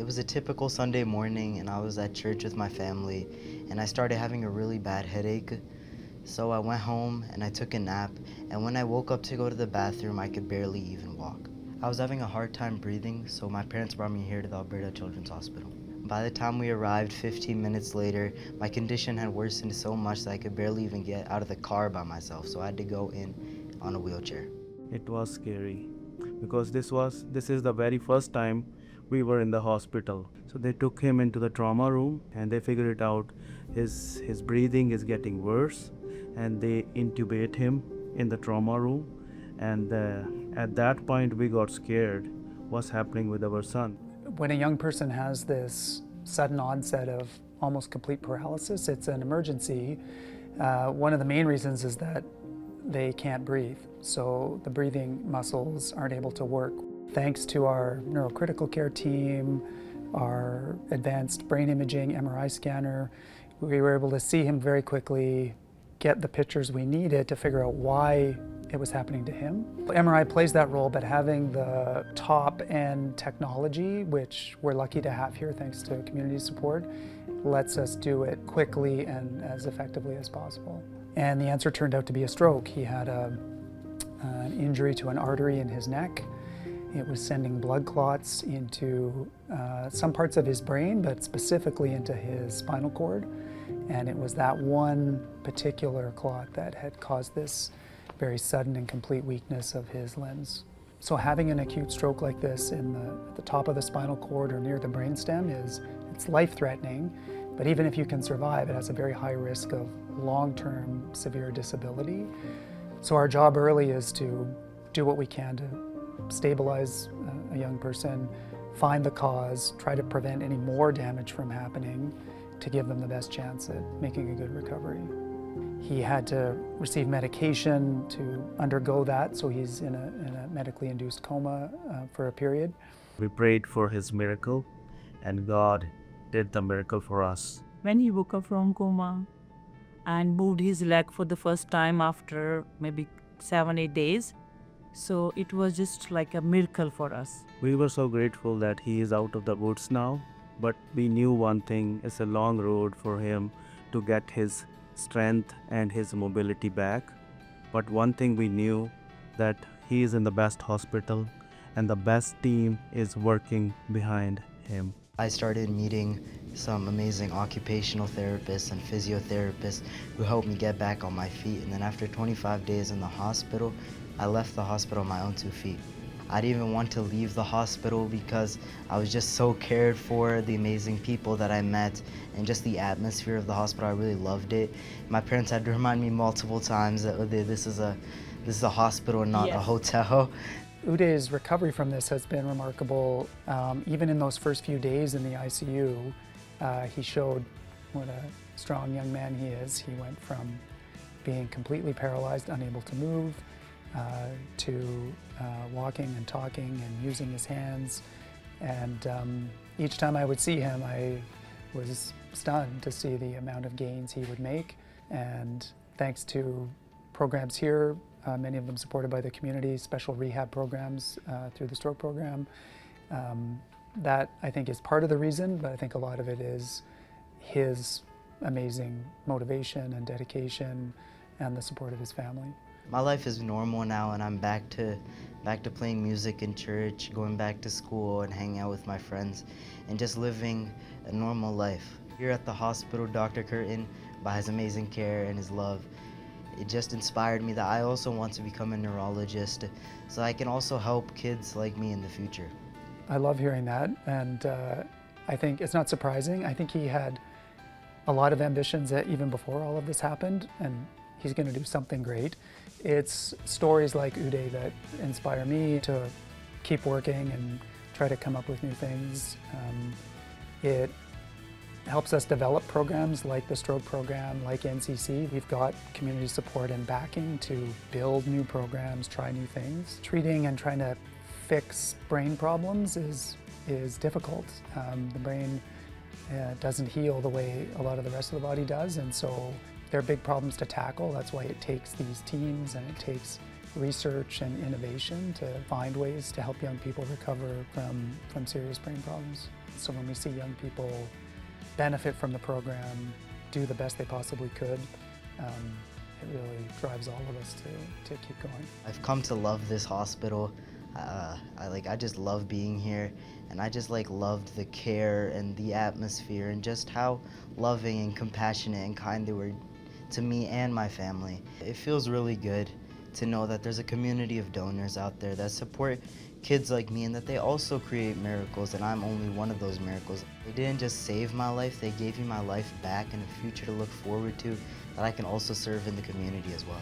It was a typical Sunday morning, and I was at church with my family, and I started having a really bad headache. So I went home and I took a nap, and when I woke up to go to the bathroom, I could barely even walk. I was having a hard time breathing, so my parents brought me here to the Alberta Children's Hospital. By the time we arrived 15 minutes later, my condition had worsened so much that I could barely even get out of the car by myself, so I had to go in on a wheelchair. It was scary because this is the very first time we were in the hospital. So they took him into the trauma room and they figured it out his breathing is getting worse, and they intubate him in the trauma room. And at that point we got scared what's happening with our son. When a young person has this sudden onset of almost complete paralysis, it's an emergency. One of the main reasons is that they can't breathe, so the breathing muscles aren't able to work. Thanks to our neurocritical care team, our advanced brain imaging MRI scanner, we were able to see him very quickly, get the pictures we needed to figure out why it was happening to him. MRI plays that role, but having the top-end technology, which we're lucky to have here thanks to community support, lets us do it quickly and as effectively as possible. And the answer turned out to be a stroke. He had an injury to an artery in his neck. It was sending blood clots into some parts of his brain, but specifically into his spinal cord. And it was that one particular clot that had caused this very sudden and complete weakness of his limbs. So having an acute stroke like this at the top of the spinal cord or near the brainstem it's life-threatening, but even if you can survive, it has a very high risk of long-term severe disability. So our job early is to do what we can to stabilize a young person, find the cause, try to prevent any more damage from happening, to give them the best chance at making a good recovery. He had to receive medication to undergo that, so he's in a medically induced coma for a period. We prayed for his miracle, and God did the miracle for us. When he woke up from coma and moved his leg for the first time after maybe 7-8 days, so it was just like a miracle for us. We were so grateful that he is out of the woods now, but we knew one thing, it's a long road for him to get his strength and his mobility back. But one thing we knew, that he is in the best hospital and the best team is working behind him. I started meeting some amazing occupational therapists and physiotherapists who helped me get back on my feet. And then after 25 days in the hospital, I left the hospital on my own 2 feet. I didn't even want to leave the hospital because I was just so cared for, the amazing people that I met, and just the atmosphere of the hospital. I really loved it. My parents had to remind me multiple times that this is a hospital and not a hotel. Uday's recovery from this has been remarkable. Even in those first few days in the ICU, he showed what a strong young man he is. He went from being completely paralyzed, unable to move, to walking and talking and using his hands. And each time I would see him, I was stunned to see the amount of gains he would make. And thanks to programs here, many of them supported by the community, special rehab programs through the stroke program, that I think is part of the reason, but I think a lot of it is his amazing motivation and dedication and the support of his family. My life is normal now, and I'm back to playing music in church, going back to school and hanging out with my friends, and just living a normal life. Here at the hospital, Dr. Curtin, by his amazing care and his love, it just inspired me that I also want to become a neurologist so I can also help kids like me in the future. I love hearing that, and I think it's not surprising. I think he had a lot of ambitions even before all of this happened, and he's going to do something great. It's stories like Uday that inspire me to keep working and try to come up with new things. It helps us develop programs like the stroke program, like NCC. We've got community support and backing to build new programs, try new things. Treating and trying to fix brain problems is difficult. The brain doesn't heal the way a lot of the rest of the body does, and so they're big problems to tackle. That's why it takes these teams and it takes research and innovation to find ways to help young people recover from serious brain problems. So when we see young people benefit from the program, do the best they possibly could, it really drives all of us to keep going. I've come to love this hospital. I just love being here, and I just loved the care and the atmosphere and just how loving and compassionate and kind they were to me and my family. It feels really good to know that there's a community of donors out there that support kids like me and that they also create miracles, and I'm only one of those miracles. They didn't just save my life, they gave me my life back and a future to look forward to that I can also serve in the community as well.